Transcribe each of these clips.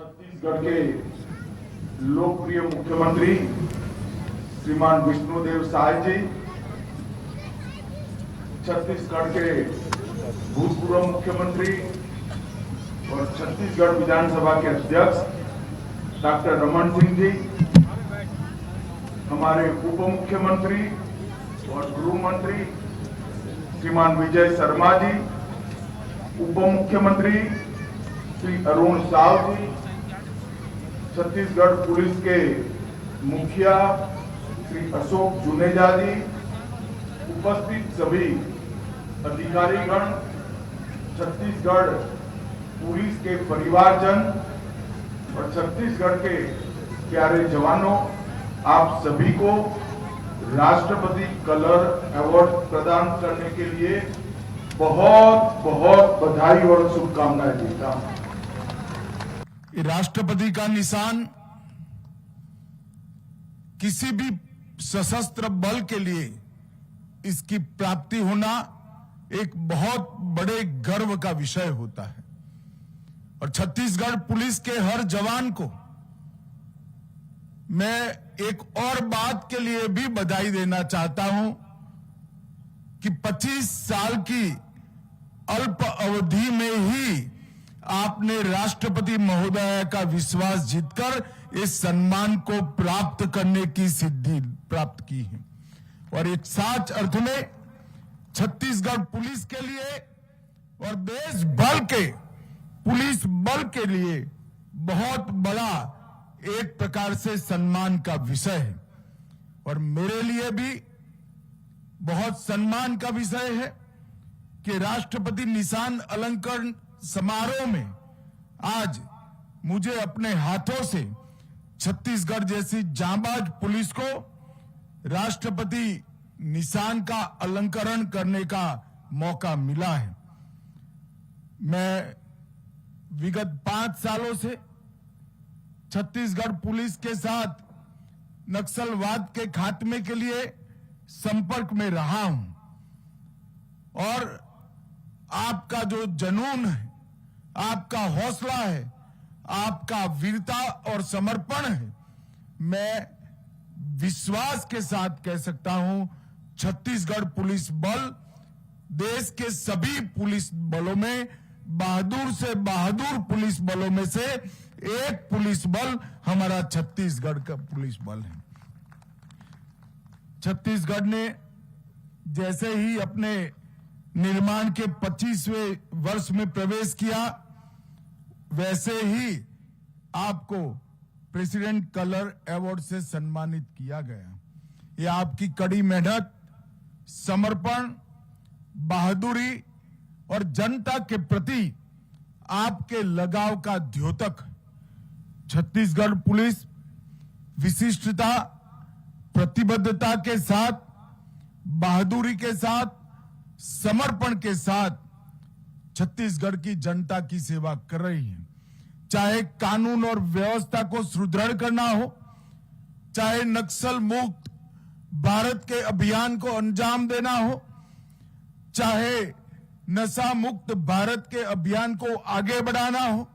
छत्तीसगढ़ के लोकप्रिय मुख्यमंत्री श्रीमान विष्णुदेव साय जी, छत्तीसगढ़ के भूतपूर्व मुख्यमंत्री और छत्तीसगढ़ विधानसभा के अध्यक्ष डॉक्टर रमन सिंह जी, हमारे उप मुख्यमंत्री और गृह मंत्री श्रीमान विजय शर्मा जी, उप मुख्यमंत्री श्री अरुण साव जी, छत्तीसगढ़ पुलिस के मुखिया श्री अशोक जुनेजा जी, उपस्थित सभी अधिकारीगण, छत्तीसगढ़ पुलिस के परिवारजन और छत्तीसगढ़ के प्यारे जवानों, आप सभी को राष्ट्रपति कलर अवार्ड प्रदान करने के लिए बहुत बहुत बधाई और शुभकामनाएं देता हूं। राष्ट्रपति का निशान किसी भी सशस्त्र बल के लिए इसकी प्राप्ति होना एक बहुत बड़े गर्व का विषय होता है और छत्तीसगढ़ पुलिस के हर जवान को मैं एक और बात के लिए भी बधाई देना चाहता हूं कि 25 साल की अल्प अवधि में ही आपने राष्ट्रपति महोदय का विश्वास जीतकर इस सम्मान को प्राप्त करने की सिद्धि प्राप्त की है और एक सच अर्थ में छत्तीसगढ़ पुलिस के लिए और देश भर के पुलिस बल के लिए बहुत बड़ा एक प्रकार से सम्मान का विषय है और मेरे लिए भी बहुत सम्मान का विषय है कि राष्ट्रपति निशान अलंकरण समारोह में आज मुझे अपने हाथों से छत्तीसगढ़ जैसी जांबाज पुलिस को राष्ट्रपति निशान का अलंकरण करने का मौका मिला है। मैं विगत 5 सालों से छत्तीसगढ़ पुलिस के साथ नक्सलवाद के खात्मे के लिए संपर्क में रहा हूं और आपका जो जुनून है, आपका हौसला है, आपका वीरता और समर्पण है, मैं विश्वास के साथ कह सकता हूं छत्तीसगढ़ पुलिस बल देश के सभी पुलिस बलों में बहादुर से बहादुर पुलिस बलों में से एक पुलिस बल हमारा छत्तीसगढ़ का पुलिस बल है। छत्तीसगढ़ ने जैसे ही अपने निर्माण के 25वें वर्ष में प्रवेश किया वैसे ही आपको प्रेसिडेंट कलर अवार्ड से सम्मानित किया गया। ये आपकी कड़ी मेहनत, समर्पण, बहादुरी और जनता के प्रति आपके लगाव का द्योतक। छत्तीसगढ़ पुलिस विशिष्टता, प्रतिबद्धता के साथ, बहादुरी के साथ, समर्पण के साथ छत्तीसगढ़ की जनता की सेवा कर रही है। चाहे कानून और व्यवस्था को सुदृढ़ करना हो, चाहे नक्सल मुक्त भारत के अभियान को अंजाम देना हो, चाहे नशा मुक्त भारत के अभियान को आगे बढ़ाना हो,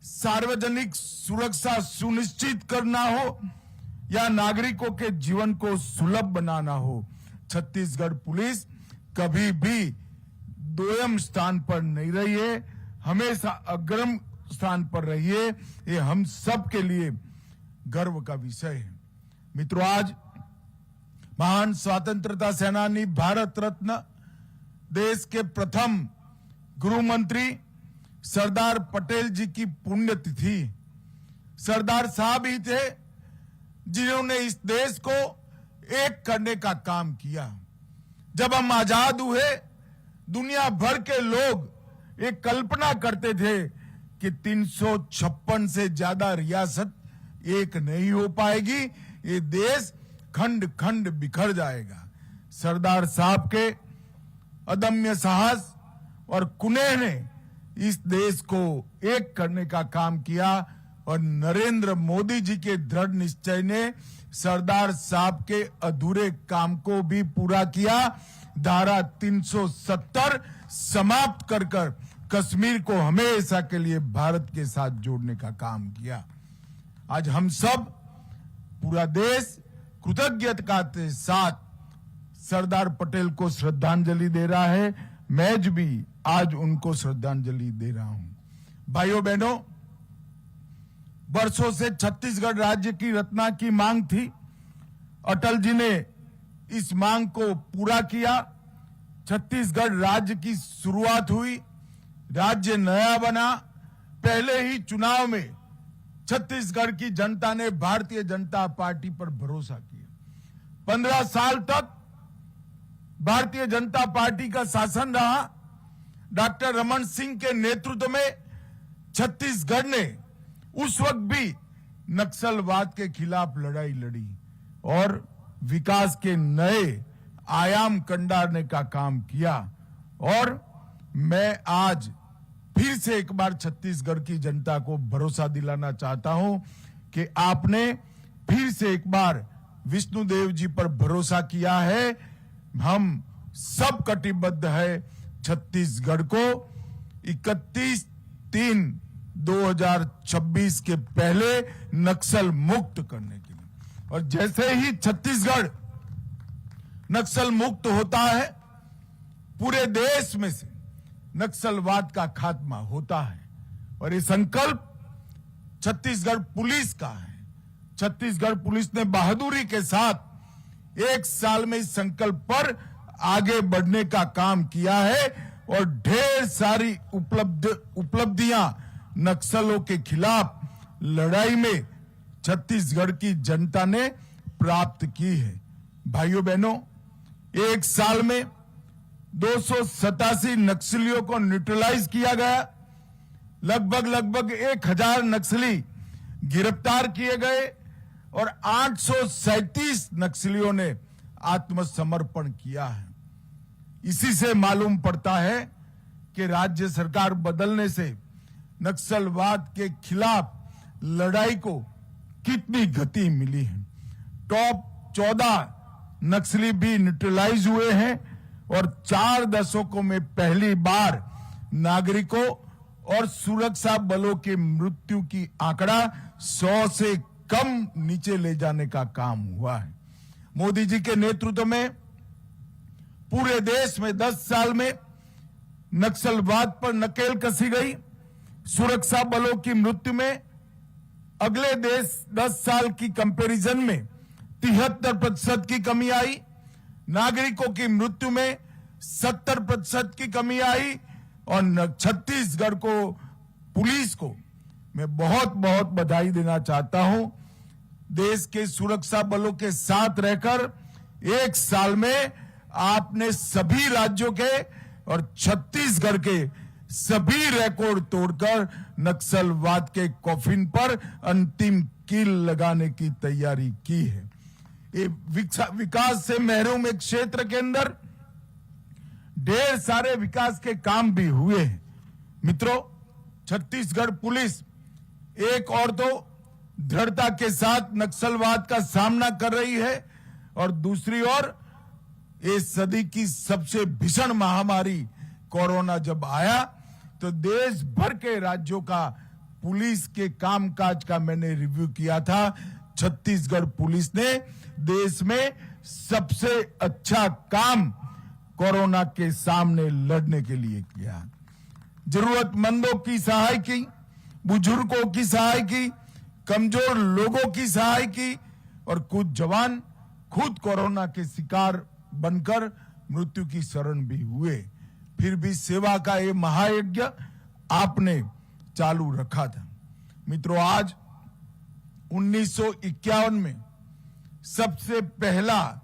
सार्वजनिक सुरक्षा सुनिश्चित करना हो या नागरिकों के जीवन को सुलभ बनाना हो, छत्तीसगढ़ पुलिस कभी भी दोयम स्थान पर नहीं रही है, हमेशा अग्रम स्थान पर रही है। ये हम सब के लिए गर्व का विषय है। मित्रों, आज महान स्वतंत्रता सेनानी, भारत रत्न, देश के प्रथम गृह मंत्री सरदार पटेल जी की पुण्यतिथि। सरदार साहब ही थे जिन्होंने इस देश को एक करने का काम किया। जब हम आजाद हुए, दुनिया भर के लोग एक कल्पना करते थे कि 356 से ज्यादा रियासत एक नहीं हो पाएगी, ये देश खंड खंड बिखर जाएगा। सरदार साहब के अदम्य साहस और कुनेह ने इस देश को एक करने का काम किया और नरेंद्र मोदी जी के दृढ़ निश्चय ने सरदार साहब के अधूरे काम को भी पूरा किया। धारा 370 समाप्त कर कश्मीर को हमेशा के लिए भारत के साथ जोड़ने का काम किया। आज हम सब, पूरा देश कृतज्ञता के साथ सरदार पटेल को श्रद्धांजलि दे रहा है। मैं भी आज उनको श्रद्धांजलि दे रहा हूं। भाइयों बहनों, वर्षों से छत्तीसगढ़ राज्य की रचना की मांग थी। अटल जी ने इस मांग को पूरा किया। छत्तीसगढ़ राज्य की शुरुआत हुई, राज्य नया बना। पहले ही चुनाव में छत्तीसगढ़ की जनता ने भारतीय जनता पार्टी पर भरोसा किया। 15 साल तक भारतीय जनता पार्टी का शासन रहा। डॉक्टर रमन सिंह के नेतृत्व में छत्तीसगढ़ ने उस वक्त भी नक्सलवाद के खिलाफ लड़ाई लड़ी और विकास के नए आयाम कंडारने का काम किया। और मैं आज फिर से एक बार छत्तीसगढ़ की जनता को भरोसा दिलाना चाहता हूं कि आपने फिर से एक बार विष्णुदेव जी पर भरोसा किया है। हम सब कटिबद्ध है छत्तीसगढ़ को 31/3/2026 के पहले नक्सल मुक्त करने के लिए। और जैसे ही छत्तीसगढ़ नक्सल मुक्त होता है, पूरे देश में से नक्सलवाद का खात्मा होता है। और ये संकल्प छत्तीसगढ़ पुलिस का है। छत्तीसगढ़ पुलिस ने बहादुरी के साथ 1 साल में इस संकल्प पर आगे बढ़ने का काम किया है और ढेर सारी उपलब्धियां नक्सलों के खिलाफ लड़ाई में छत्तीसगढ़ की जनता ने प्राप्त की है। भाइयों बहनों, 1 साल में 287 नक्सलियों को न्यूट्रलाइज किया गया। लगभग 1000 नक्सली गिरफ्तार किए गए और 837 नक्सलियों ने आत्मसमर्पण किया है। इसी से मालूम पड़ता है कि राज्य सरकार बदलने से नक्सलवाद के खिलाफ लड़ाई को कितनी गति मिली है। टॉप 14 नक्सली भी न्यूट्रलाइज हुए हैं और 4 दशकों में पहली बार नागरिकों और सुरक्षा बलों की मृत्यु की आंकड़ा 100 से कम नीचे ले जाने का काम हुआ है। मोदी जी के नेतृत्व में पूरे देश में 10 साल में नक्सलवाद पर नकेल कसी गई। सुरक्षा बलों की मृत्यु में अगले 10 साल की कंपैरिजन में 73% की कमी आई। नागरिकों की मृत्यु में 70% की कमी आई। और छत्तीसगढ़ को, पुलिस को मैं बहुत बहुत बधाई देना चाहता हूं। देश के सुरक्षा बलों के साथ रहकर 1 साल में आपने सभी राज्यों के और छत्तीसगढ़ के सभी रिकॉर्ड तोड़कर नक्सलवाद के कॉफिन पर अंतिम कील लगाने की तैयारी की है। ये विकास से महरूम एक क्षेत्र के अंदर ढेर सारे विकास के काम भी हुए हैं। मित्रों, छत्तीसगढ़ पुलिस एक और तो दृढ़ता के साथ नक्सलवाद का सामना कर रही है और दूसरी ओर इस सदी की सबसे भीषण महामारी कोरोना जब आया तो देश भर के राज्यों का पुलिस के कामकाज का मैंने रिव्यू किया था। छत्तीसगढ़ पुलिस ने देश में सबसे अच्छा काम कोरोना के सामने लड़ने के लिए किया। जरूरतमंदों की सहाय की, बुजुर्गों की सहाय की, कमजोर लोगों की सहाय की और कुछ जवान खुद कोरोना के शिकार बनकर मृत्यु की शरण भी हुए। फिर भी सेवा का ये महायज्ञ आपने चालू रखा था। मित्रों, आज 1951 में सबसे पहला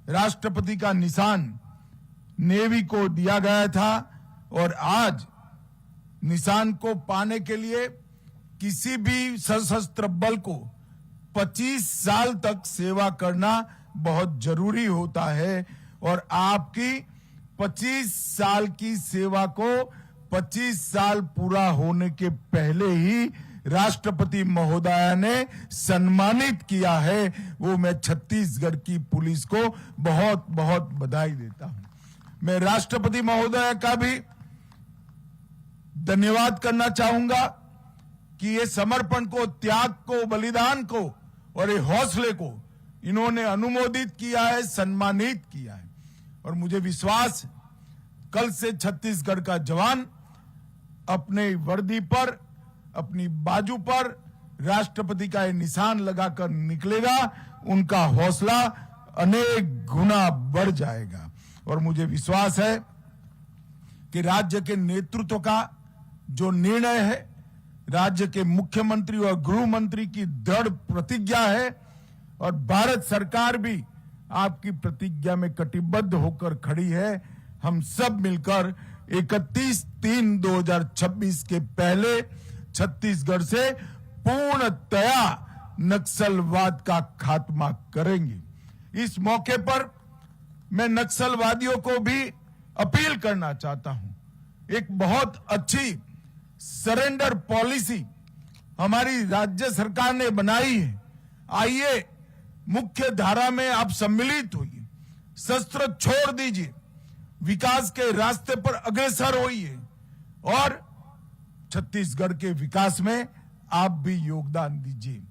राष्ट्रपति का निशान नेवी को दिया गया था और आज निशान को पाने के लिए किसी भी सशस्त्र बल को 25 साल तक सेवा करना बहुत जरूरी होता है और आपकी 25 साल की सेवा को 25 साल पूरा होने के पहले ही राष्ट्रपति महोदया ने सम्मानित किया है। वो मैं छत्तीसगढ़ की पुलिस को बहुत बहुत बधाई देता हूं। मैं राष्ट्रपति महोदया का भी धन्यवाद करना चाहूंगा कि ये समर्पण को, त्याग को, बलिदान को और ये हौसले को इन्होंने अनुमोदित किया है, सम्मानित किया है। और मुझे विश्वास है कल से छत्तीसगढ़ का जवान अपने वर्दी पर, अपनी बाजू पर राष्ट्रपति का ये निशान लगाकर निकलेगा, उनका हौसला अनेक गुना बढ़ जाएगा। और मुझे विश्वास है कि राज्य के नेतृत्व का जो निर्णय है, राज्य के मुख्यमंत्री और गृह मंत्री की दृढ़ प्रतिज्ञा है और भारत सरकार भी आपकी प्रतिज्ञा में कटिबद्ध होकर खड़ी है। हम सब मिलकर 31/3/2026 के पहले छत्तीसगढ़ से पूर्णतया नक्सलवाद का खात्मा करेंगे। इस मौके पर मैं नक्सलवादियों को भी अपील करना चाहता हूं। एक बहुत अच्छी सरेंडर पॉलिसी हमारी राज्य सरकार ने बनाई है। आइए मुख्य धारा में आप सम्मिलित होइए, शस्त्र छोड़ दीजिए, विकास के रास्ते पर अग्रसर होइए और छत्तीसगढ़ के विकास में आप भी योगदान दीजिए।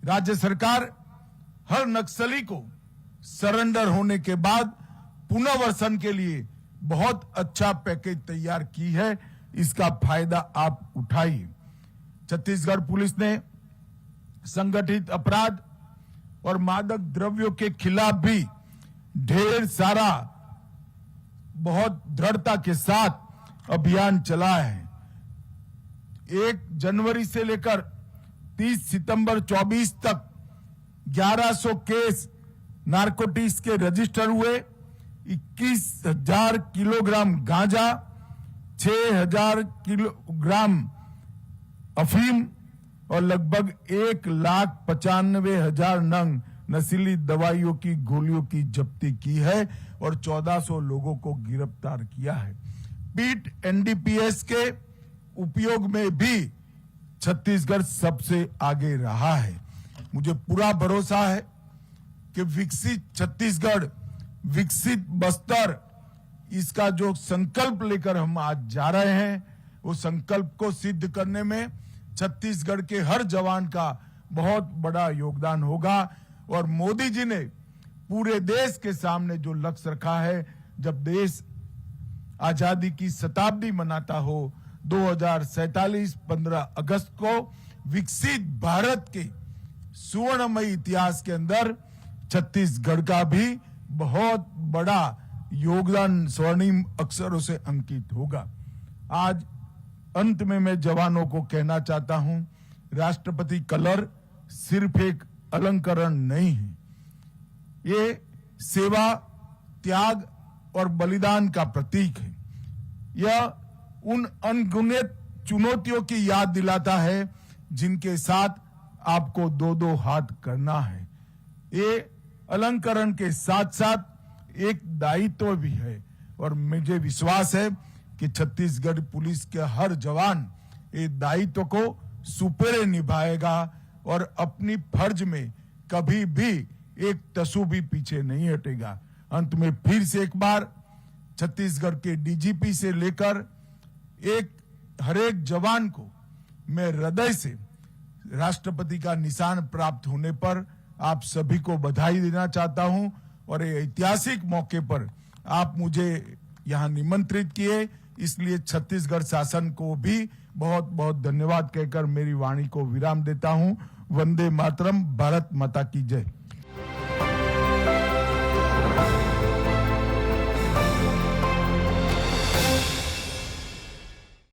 राज्य सरकार हर नक्सली को सरेंडर होने के बाद पुनर्वसन के लिए बहुत अच्छा पैकेज तैयार की है, इसका फायदा आप उठाइए। छत्तीसगढ़ पुलिस ने संगठित अपराध और मादक द्रव्यों के खिलाफ भी ढेर सारा बहुत दृढ़ता के साथ अभियान चलाया है। 1 जनवरी से लेकर 30 सितंबर 24 तक 1100 केस नारकोटिक्स के रजिस्टर हुए, 21,000 किलोग्राम गांजा, 6,000 किलोग्राम अफीम और लगभग 1,95,000 नंग नशीली दवाइयों की गोलियों की जब्ती की है और 1400 लोगों को गिरफ्तार किया है। पीट एनडीपीएस के उपयोग में भी छत्तीसगढ़ सबसे आगे रहा है। मुझे पूरा भरोसा है कि विकसित छत्तीसगढ़, विकसित बस्तर, इसका जो संकल्प लेकर हम आज जा रहे हैं, वो संकल्प को सिद्ध करने में छत्तीसगढ़ के हर जवान का बहुत बड़ा योगदान होगा। और मोदी जी ने पूरे देश के सामने जो लक्ष्य रखा है, जब देश आजादी की शताब्दी मनाता हो 2047 15 अगस्त को, विकसित भारत के सुवर्णमय इतिहास के अंदर छत्तीसगढ़ का भी बहुत बड़ा योगदान स्वर्णिम अक्षरों से अंकित होगा। आज अंत में मैं जवानों को कहना चाहता हूं, राष्ट्रपति कलर सिर्फ एक अलंकरण नहीं है, ये सेवा, त्याग और बलिदान का प्रतीक है। यह उन अनगिनत चुनौतियों की याद दिलाता है जिनके साथ आपको 2-2 हाथ करना है। ये अलंकरण के साथ साथ एक दायित्व भी है और मुझे विश्वास है कि छत्तीसगढ़ पुलिस के हर जवान ये दायित्व को सुपेरे निभाएगा और अपनी फर्ज में कभी भी एक तसु भी पीछे नहीं हटेगा। अंत में फिर से एक बार छत्तीसगढ़ के डीजीपी से लेकर हर एक जवान को मैं हृदय से राष्ट्रपति का निशान प्राप्त होने पर आप सभी को बधाई देना चाहता हूं। और ये ऐतिहासिक मौके पर आप मुझे यहां निमंत्रित किए, इसलिए छत्तीसगढ़ शासन को भी बहुत बहुत धन्यवाद कहकर मेरी वाणी को विराम देता हूं। वंदे मातरम। भारत माता की जय।